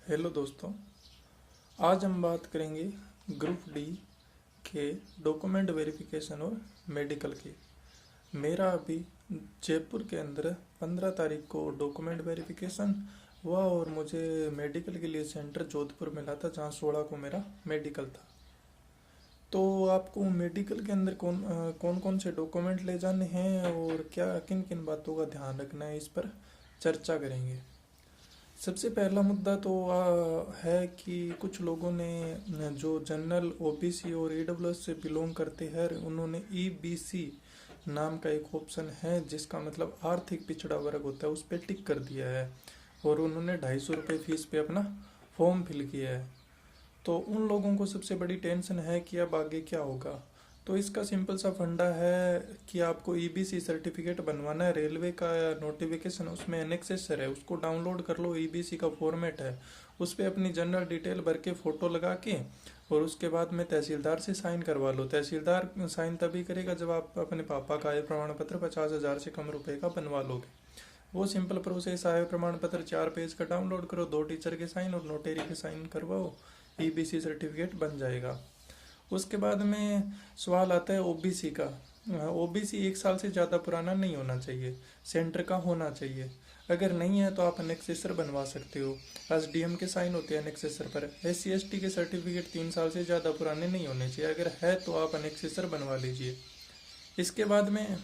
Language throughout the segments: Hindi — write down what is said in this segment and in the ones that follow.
हेलो दोस्तों। आज हम बात करेंगे ग्रुप डी के डॉक्यूमेंट वेरिफिकेशन और मेडिकल की। मेरा अभी जयपुर के अंदर 15 तारीख को डॉक्यूमेंट वेरिफिकेशन हुआ और मुझे मेडिकल के लिए सेंटर जोधपुर मिला था, जहाँ 16 को मेरा मेडिकल था। तो आपको मेडिकल के अंदर कौन कौन से डॉक्यूमेंट ले जाने हैं और क्या किन किन बातों का ध्यान रखना है, इस पर चर्चा करेंगे। सबसे पहला मुद्दा तो है कि कुछ लोगों ने जो जनरल ओबीसी और ईडब्ल्यूएस से बिलोंग करते हैं, उन्होंने ईबीसी नाम का एक ऑप्शन है जिसका मतलब आर्थिक पिछड़ा वर्ग होता है, उस पर टिक कर दिया है और उन्होंने 250 रुपये फीस पे अपना फॉर्म फिल किया है। तो उन लोगों को सबसे बड़ी टेंशन है कि अब आगे क्या होगा। तो इसका सिंपल सा फंडा है कि आपको ईबीसी सर्टिफिकेट बनवाना है। रेलवे का नोटिफिकेशन उसमें एनेक्सेसर है, उसको डाउनलोड कर लो। ईबीसी का फॉर्मेट है, उस पर अपनी जनरल डिटेल भर के फ़ोटो लगा के और उसके बाद में तहसीलदार से साइन करवा लो। तहसीलदार साइन तभी करेगा जब आप अपने पापा का आय प्रमाण पत्र 50,000 से कम रुपए का बनवा लोगे। वो सिंपल प्रोसेस। आय प्रमाण पत्र 4 पेज का डाउनलोड करो, 2 टीचर के साइन और नोटेरी के साइन करवाओ, ईबीसी सर्टिफिकेट बन जाएगा। उसके बाद में सवाल आता है ओबीसी का। ओबीसी 1 साल से ज़्यादा पुराना नहीं होना चाहिए, सेंटर का होना चाहिए। अगर नहीं है तो आप अनेक्सेसर बनवा सकते हो, एसडीएम के साइन होते हैं अनेक्सेसर पर। एससी एसटी के सर्टिफिकेट 3 साल से ज़्यादा पुराने नहीं होने चाहिए, अगर है तो आप अनेक्सेसर बनवा लीजिए। इसके बाद में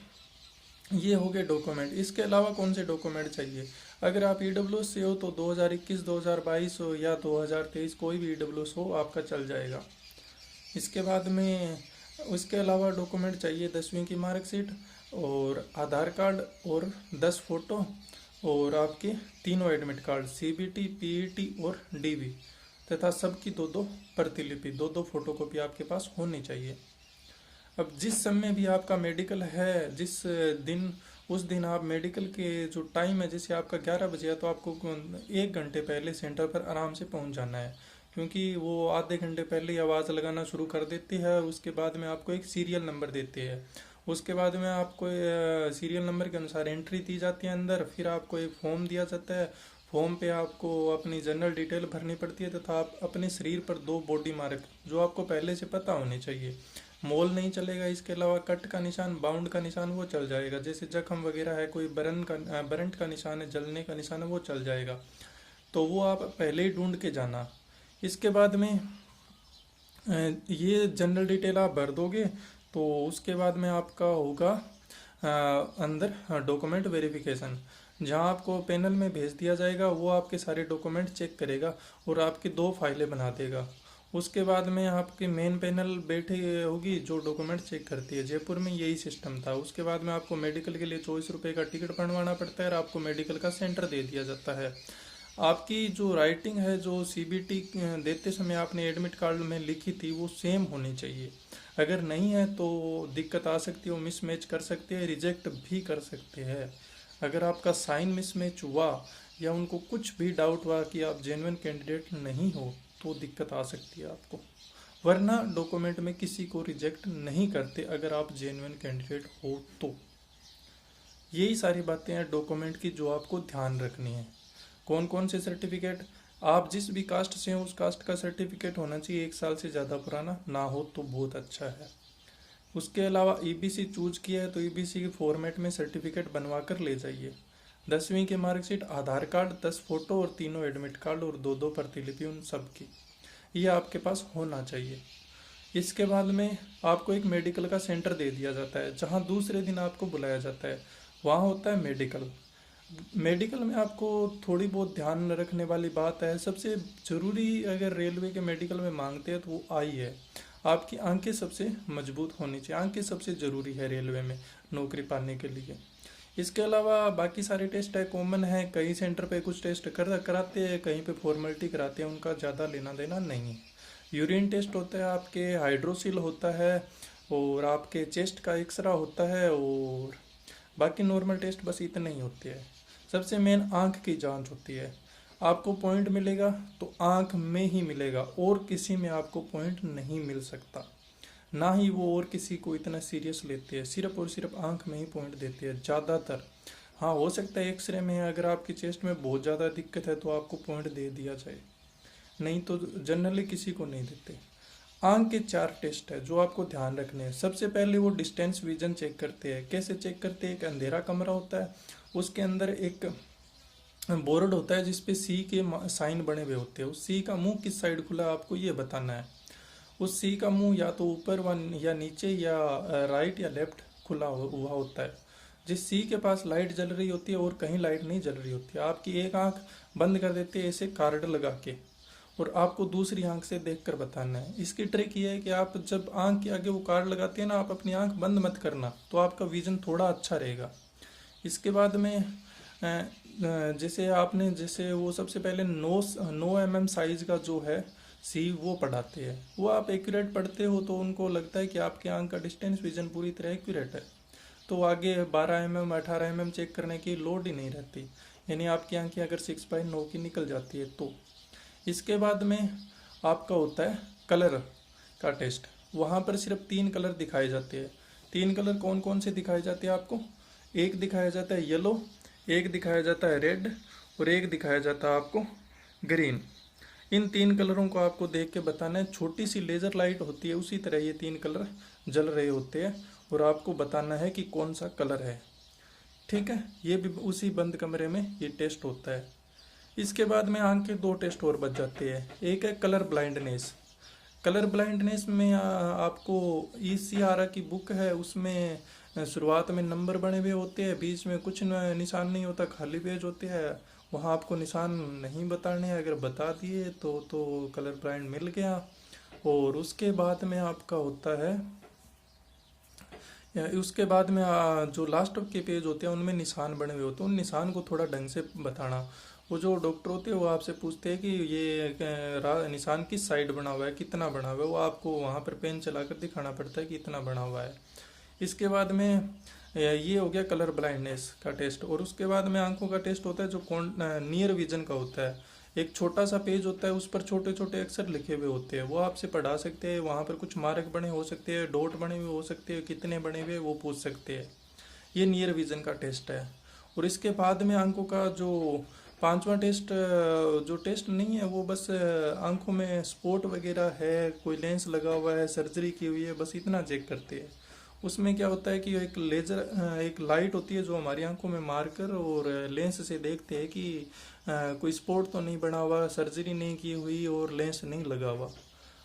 ये हो गए डॉक्यूमेंट। इसके अलावा कौन से डॉक्यूमेंट चाहिए? अगर आप ईडब्ल्यूएस से हो तो 2021, 2022 हो या 2023, कोई भी ईडब्ल्यूएस हो आपका चल जाएगा। इसके बाद में उसके अलावा डॉक्यूमेंट चाहिए 10वीं की मार्कशीट और आधार कार्ड और 10 फोटो और आपके तीनों एडमिट कार्ड, सीबीटी, पीईटी और डीवी, तथा सबकी 2-2 प्रतिलिपि, 2-2 फोटोकॉपी आपके पास होनी चाहिए। अब जिस समय भी आपका मेडिकल है, जिस दिन, उस दिन आप मेडिकल के जो टाइम है, जैसे आपका 11 बजे है, तो आपको 1 घंटे पहले सेंटर पर आराम से पहुंच जाना है, क्योंकि वो आधे घंटे पहले ही आवाज़ लगाना शुरू कर देती है। उसके बाद में आपको एक सीरियल नंबर देते हैं, उसके बाद में आपको सीरियल नंबर के अनुसार एंट्री दी जाती है अंदर। फिर आपको एक फॉर्म दिया जाता है, फॉर्म पे आपको अपनी जनरल डिटेल भरनी पड़ती है तथा आप अपने शरीर पर 2 बॉडी मार्क जो आपको पहले से पता होने चाहिए। मोल नहीं चलेगा। इसके अलावा कट का निशान, बाउंड का निशान वो चल जाएगा। जैसे जख्म वगैरह है, कोई बरंट का निशान है, जलने का निशान है, वो चल जाएगा। तो वो आप पहले ही ढूंढ के जाना। इसके बाद में ये जनरल डिटेल आप भर दोगे तो उसके बाद में आपका होगा अंदर डॉक्यूमेंट वेरिफिकेशन, जहां आपको पैनल में भेज दिया जाएगा। वो आपके सारे डॉक्यूमेंट चेक करेगा और आपकी 2 फाइलें बना देगा। उसके बाद में आपके मेन पैनल बैठे होगी जो डॉक्यूमेंट चेक करती है। जयपुर में यही सिस्टम था। उसके बाद में आपको मेडिकल के लिए 24 रुपये का टिकट बनवाना पड़ता है और आपको मेडिकल का सेंटर दे दिया जाता है। आपकी जो राइटिंग है, जो सीबीटी देते समय आपने एडमिट कार्ड में लिखी थी, वो सेम होनी चाहिए। अगर नहीं है तो दिक्कत आ सकती है, वो मिसमैच कर सकते हैं, रिजेक्ट भी कर सकते हैं। अगर आपका साइन मिसमैच हुआ या उनको कुछ भी डाउट हुआ कि आप जेन्युइन कैंडिडेट नहीं हो तो दिक्कत आ सकती है आपको। वरना डॉक्यूमेंट में किसी को रिजेक्ट नहीं करते अगर आप जेन्युइन कैंडिडेट हो तो। यही सारी बातें हैं डॉक्यूमेंट की जो आपको ध्यान रखनी है। कौन कौन से सर्टिफिकेट? आप जिस भी कास्ट से हो उस कास्ट का सर्टिफिकेट होना चाहिए, 1 साल से ज़्यादा पुराना ना हो तो बहुत अच्छा है। उसके अलावा ईबीसी चूज किया है तो ईबीसी के फॉर्मेट में सर्टिफिकेट बनवा कर ले जाइए। 10वीं की मार्कशीट, आधार कार्ड, 10 फोटो और तीनों एडमिट कार्ड और 2-2 प्रतिलिपि उन सब की, ये आपके पास होना चाहिए। इसके बाद में आपको एक मेडिकल का सेंटर दे दिया जाता है, जहाँ दूसरे दिन आपको बुलाया जाता है। वहाँ होता है मेडिकल। मेडिकल में आपको थोड़ी बहुत ध्यान रखने वाली बात है। सबसे ज़रूरी अगर रेलवे के मेडिकल में मांगते हैं तो वो आई है। आपकी आंखें सबसे मजबूत होनी चाहिए। आंखें सबसे ज़रूरी है रेलवे में नौकरी पाने के लिए। इसके अलावा बाकी सारे टेस्ट है, कॉमन है। कई सेंटर पे कुछ टेस्ट कराते हैं, कहीं पे फॉर्मेलिटी कराते हैं, उनका ज़्यादा लेना देना नहीं है। यूरिन टेस्ट होता है, आपके हाइड्रोसिल होता है और आपके चेस्ट का एक्सरा होता है और बाकी नॉर्मल टेस्ट बस इतने ही होते हैं। सबसे मेन आंख की जांच होती है। आपको पॉइंट मिलेगा तो आंख में ही मिलेगा, और किसी में आपको पॉइंट नहीं मिल सकता। ना ही वो और किसी को इतना सीरियस लेते हैं, सिर्फ और सिर्फ आंख में ही पॉइंट देते हैं ज़्यादातर। हाँ, हो सकता है एक्सरे में अगर आपकी चेस्ट में बहुत ज़्यादा दिक्कत है तो आपको पॉइंट दे दिया जाए। नहीं तो जनरली किसी को नहीं देते। आंख के 4 टेस्ट है जो आपको ध्यान रखने हैं। सबसे पहले वो डिस्टेंस विजन चेक करते हैं। कैसे चेक करते हैं? एक अंधेरा कमरा होता है, उसके अंदर एक बोर्ड होता है जिसपे सी के साइन बने हुए होते हैं। उस सी का मुंह किस साइड खुला है आपको ये बताना है। उस सी का मुंह या तो ऊपर या नीचे या राइट या लेफ्ट खुला हुआ होता है। जिस सी के पास लाइट जल रही होती है और कहीं लाइट नहीं जल रही होती है, आपकी एक आंख बंद कर देते हैं ऐसे कार्ड लगा के, और आपको दूसरी आंख से देखकर बताना है। इसकी ट्रिक ये है कि आप जब आंख के आगे वो कार्ड लगाते हैं ना, आप अपनी आंख बंद मत करना, तो आपका विजन थोड़ा अच्छा रहेगा। इसके बाद में जैसे वो सबसे पहले 9 mm साइज का जो है सी वो पढ़ाते हैं। वो आप एक्यूरेट पढ़ते हो तो उनको लगता है कि आपके आंख का डिस्टेंस विजन पूरी तरह एक्यूरेट है, तो आगे 12 mm 18 mm चेक करने की लोड ही नहीं रहती। यानी आपकी आंखें अगर 6/9 की निकल जाती है तो। इसके बाद में आपका होता है कलर का टेस्ट। वहाँ पर सिर्फ 3 कलर दिखाए जाते हैं। 3 कलर कौन कौन से दिखाए जाते हैं आपको? एक दिखाया जाता है येलो, एक दिखाया जाता है रेड, और एक दिखाया जाता है आपको ग्रीन। इन 3 कलरों को आपको देख के बताना है। छोटी सी लेज़र लाइट होती है, उसी तरह ये 3 कलर जल रहे होते हैं और आपको बताना है कि कौन सा कलर है। ठीक है, ये भी उसी बंद कमरे में ये टेस्ट होता है। इसके बाद में आंख के 2 टेस्ट और बच जाते हैं। एक है कलर ब्लाइंडनेस। कलर ब्लाइंडनेस में आपको ECR की बुक है, उसमें शुरुआत में नंबर बने हुए होते हैं, बीच में कुछ निशान नहीं होता, खाली पेज होते हैं। वहाँ आपको निशान नहीं बताने हैं, अगर बता दिए तो कलर ब्लाइंड मिल गया। और उसके बाद में आपका होता है उसके बाद में जो लास्ट के पेज होते हैं उनमें निशान बने हुए होते हैं, उन निशान को थोड़ा ढंग से बताना। वो जो डॉक्टर होते हैं वो आपसे पूछते हैं कि ये निशान किस साइड बना हुआ है, कितना बना हुआ है, वो आपको वहाँ पर पेन चलाकर दिखाना पड़ता है कि इतना बना हुआ है। इसके बाद में ये हो गया कलर ब्लाइंडनेस का टेस्ट। और उसके बाद में आंखों का टेस्ट होता है जो नियर विजन का होता है। एक छोटा सा पेज होता है, उस पर छोटे छोटे अक्षर लिखे हुए होते हैं, वो आपसे पढ़ा सकते हैं। वहाँ पर कुछ मार्क बने हो सकते हैं, डॉट बने हुए हो सकते हैं, कितने बने हुए वो पूछ सकते हैं। ये नियर विजन का टेस्ट है। और इसके बाद में आंखों का जो 5वां टेस्ट, जो टेस्ट नहीं है वो बस आंखों में स्पॉट वगैरह है, कोई लेंस लगा हुआ है, सर्जरी की हुई है, बस इतना चेक करते हैं। उसमें क्या होता है कि एक लाइट होती है जो हमारी आंखों में मारकर और लेंस से देखते हैं कि कोई स्पॉट तो नहीं बना हुआ, सर्जरी नहीं की हुई और लेंस नहीं लगा हुआ।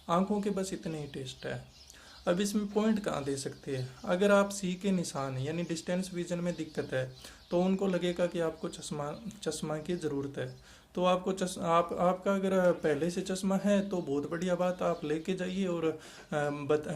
आंखों के बस इतने ही टेस्ट है। अब इसमें पॉइंट कहाँ दे सकते हैं? अगर आप सी के निशान यानी डिस्टेंस विजन में दिक्कत है तो उनको लगेगा कि आपको चश्मा की ज़रूरत है। तो आपको आपका अगर पहले से चश्मा है तो बहुत बढ़िया बात, आप लेके जाइए और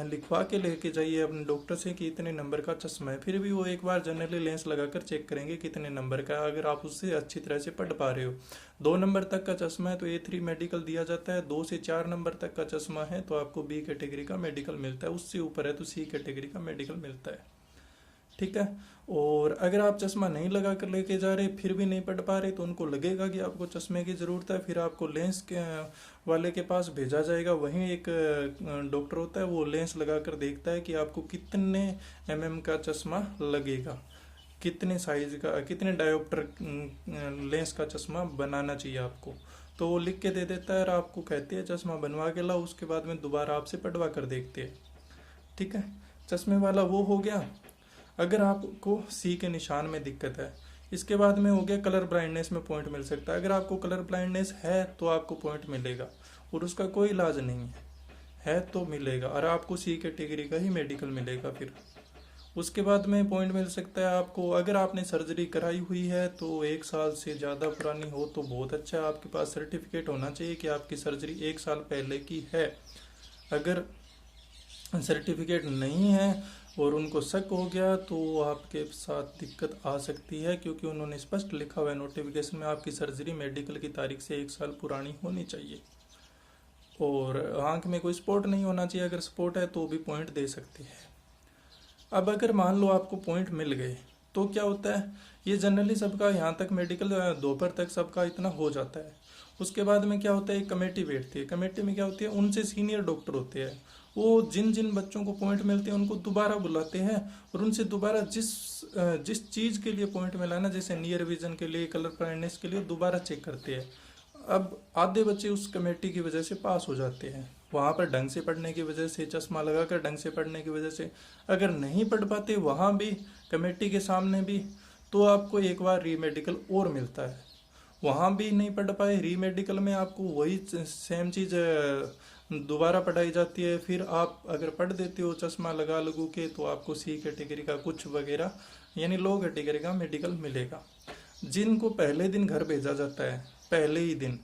लिखवा के लेके जाइए अपने डॉक्टर से कि इतने नंबर का चश्मा है। फिर भी वो एक बार जनरली लेंस लगाकर चेक करेंगे कितने नंबर का है, अगर आप उससे अच्छी तरह से पढ़ पा रहे हो। 2 नंबर तक का चश्मा है तो A3 मेडिकल दिया जाता है, 2 से 4 नंबर तक का चश्मा है तो आपको B कैटेगरी का मेडिकल मिलता है, उससे ऊपर है तो C कैटेगरी का मेडिकल मिलता है। ठीक है। और अगर आप चश्मा नहीं लगा कर लेके जा रहे फिर भी नहीं पढ़ पा रहे तो उनको लगेगा कि आपको चश्मे की ज़रूरत है, फिर आपको लेंस के वाले के पास भेजा जाएगा। वहीं एक डॉक्टर होता है, वो लेंस लगा कर देखता है कि आपको कितने mm का चश्मा लगेगा, कितने साइज का, कितने डायोप्टर लेंस का चश्मा बनाना चाहिए आपको। तो वो लिख के दे देता है और आपको कहते हैं चश्मा बनवा के लाओ। उसके बाद में दोबारा आपसे पढ़वा कर देखते हैं। ठीक है, चश्मे वाला वो हो गया अगर आपको सी के निशान में दिक्कत है। इसके बाद में हो गया कलर ब्लाइंडनेस में पॉइंट मिल सकता है। अगर आपको कलर ब्लाइंडनेस है तो आपको पॉइंट मिलेगा और उसका कोई इलाज नहीं है तो मिलेगा, और आपको सी कैटेगरी का ही मेडिकल मिलेगा। फिर उसके बाद में पॉइंट मिल सकता है आपको अगर आपने सर्जरी कराई हुई है तो 1 साल से ज़्यादा पुरानी हो तो बहुत अच्छा है, आपके पास सर्टिफिकेट होना चाहिए कि आपकी सर्जरी 1 साल पहले की है। अगर सर्टिफिकेट नहीं है और उनको शक हो गया तो आपके साथ दिक्कत आ सकती है, क्योंकि उन्होंने स्पष्ट लिखा हुआ है नोटिफिकेशन में आपकी सर्जरी मेडिकल की तारीख से 1 साल पुरानी होनी चाहिए। और आंख में कोई स्पॉट नहीं होना चाहिए, अगर स्पॉट है तो भी पॉइंट दे सकते हैं। अब अगर मान लो आपको पॉइंट मिल गए तो क्या होता है, ये जनरली सबका यहाँ तक मेडिकल दोपहर तक सबका इतना हो जाता है। उसके बाद में क्या होता है, एक कमेटी बैठती है। कमेटी में क्या होती है, उनसे सीनियर डॉक्टर होते हैं, वो जिन जिन बच्चों को पॉइंट मिलते हैं उनको दोबारा बुलाते हैं और उनसे दोबारा जिस चीज़ के लिए पॉइंट मिला ना, जैसे नियर विजन के लिए, कलर ब्लाइंडनेस के लिए, दोबारा चेक करते हैं। अब आधे बच्चे उस कमेटी की वजह से पास हो जाते हैं, वहाँ पर ढंग से पढ़ने की वजह से, चश्मा लगाकर ढंग से पढ़ने की वजह से। अगर नहीं पढ़ पाते वहाँ भी, कमेटी के सामने भी, तो आपको एक बार रीमेडिकल और मिलता है। वहाँ भी नहीं पढ़ पाए, रीमेडिकल में आपको वही सेम चीज़ दोबारा पढ़ाई जाती है। फिर आप अगर पढ़ देते हो चश्मा लगा लगू के, तो आपको सी कैटेगरी का कुछ वगैरह यानी लो कैटेगरी का मेडिकल मिलेगा। जिनको पहले दिन घर भेजा जाता है, पहले ही दिन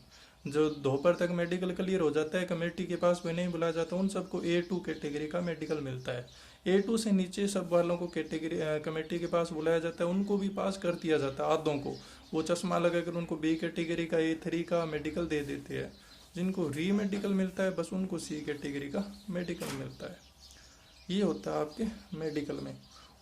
जो दोपहर तक मेडिकल क्लियर हो जाता है, कमेटी के पास वे नहीं बुलाया जाता, उन सबको A2 कैटेगरी का मेडिकल मिलता है। A2 से नीचे सब वालों को कैटेगरी कमेटी के पास बुलाया जाता है, उनको भी पास कर दिया जाता है। आधों को वो चश्मा लगाकर उनको B कैटेगरी का, A3 का मेडिकल दे देते हैं। जिनको री मेडिकल मिलता है बस उनको C कैटेगरी का मेडिकल मिलता है। ये होता है आपके मेडिकल में,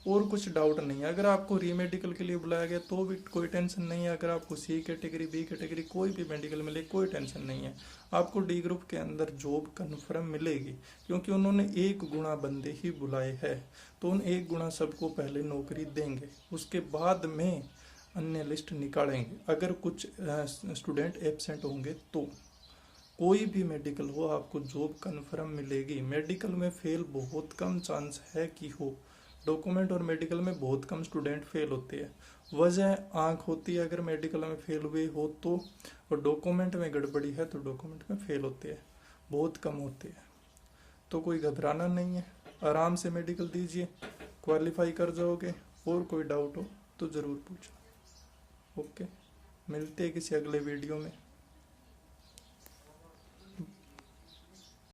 और कुछ डाउट नहीं है। अगर आपको री मेडिकल के लिए बुलाया गया तो भी कोई टेंशन नहीं है। अगर आपको C कैटेगरी, B कैटेगरी कोई भी मेडिकल मिले, कोई टेंशन नहीं है। आपको D ग्रुप के अंदर जॉब कन्फर्म मिलेगी, क्योंकि उन्होंने 1 गुना बंदे ही बुलाए हैं। तो उन 1 गुना सबको पहले नौकरी देंगे, उसके बाद में अन्य लिस्ट निकालेंगे। अगर कुछ स्टूडेंट एब्सेंट होंगे तो कोई भी मेडिकल हो, आपको जॉब कन्फर्म मिलेगी। मेडिकल में फेल बहुत कम चांस है कि हो। डॉक्यूमेंट और मेडिकल में बहुत कम स्टूडेंट फेल होते हैं। वजह आंख होती है अगर मेडिकल में फेल हुए हो तो, और डॉक्यूमेंट में गड़बड़ी है तो डॉक्यूमेंट में फेल होते हैं, बहुत कम होते हैं। तो कोई घबराना नहीं है, आराम से मेडिकल दीजिए, क्वालिफाई कर जाओगे। और कोई डाउट हो तो ज़रूर पूछो। ओके, मिलते हैं किसी अगले वीडियो में।